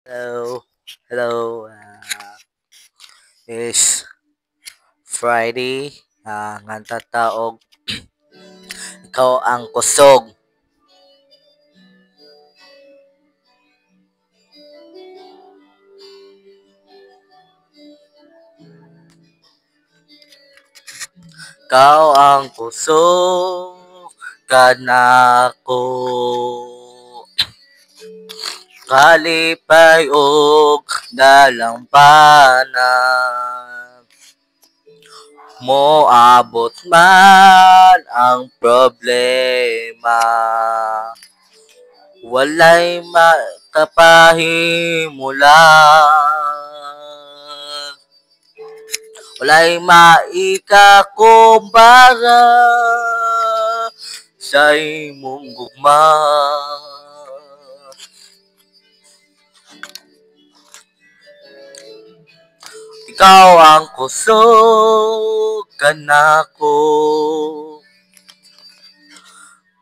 Hello, hello. Is Friday. Nga taog ikaw ang kusog. Ikaw ang kusog kanako. Kalipay og dalampanan. Moabot man ang problema. Walay makapahimulan. Walay maikakumbara sa imong gugma. Ikaw ang kusog kanako.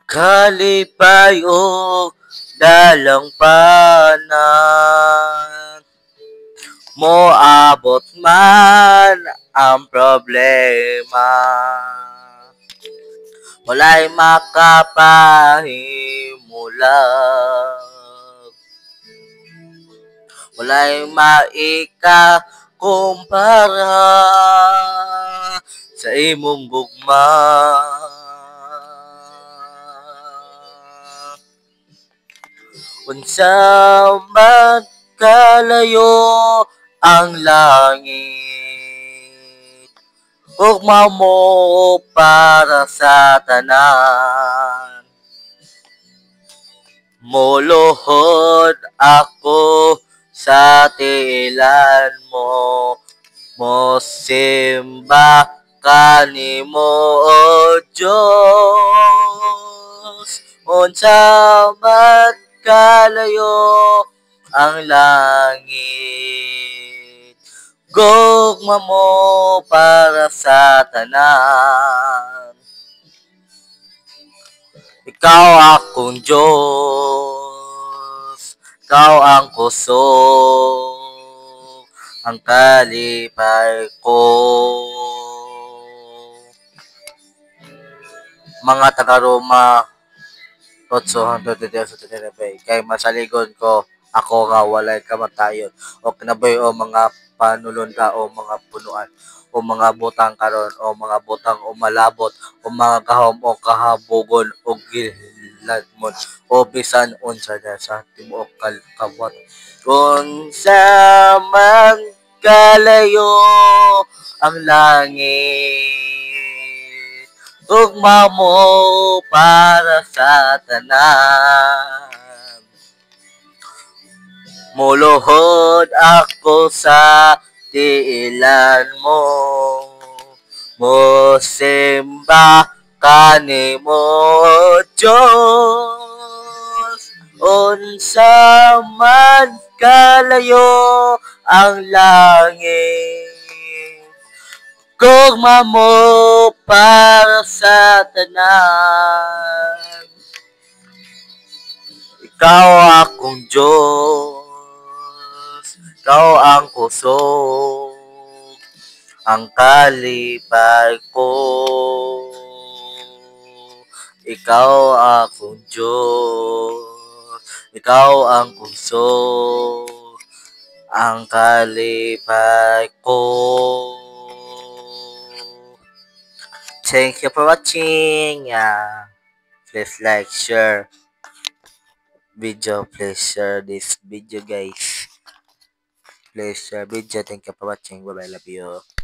Kalipay og dalampanan. Moabot man ang problema. Walay makapahimulan. Walay maikakumpara sa imong gugma. Unsa man kalayo ang langit, ugma mo para sa tanan. Moluhod ako sa tiilan mo, mosimba kanimo o Diyos. Unsa man kalayo ang langit, gugma mo para sa tanan. Ikaw akong Diyos, ikaw ang kusog, ang kalipay ko. Mga taga-Roma, Rotso, 123 kay masaligon ko ako nga walay kamatayon o kinaboy o mga panulon ka o mga punuan o mga butang karon o mga butang o malabot o mga kahom o kahabugon o giladmon o bisan unsa na sa tibuok kawat. Unsa man kalayo ang langit, ugma mo para sa tanan. Muluhod ako sa tiilan mo, mosimba kanimo Diyos. Unsa man kalayo ang langit, gugma mo para sa tanan. Ikaw akong Diyos, ikaw ang kusog, ang kalipay ko. Ikaw akong Diyos, ikaw ang kusog, ang kalipay ko. Thank you for watching. Please like, share video. Please share this video, guys. Please share video. Thank you for watching. Bye bye. Love you.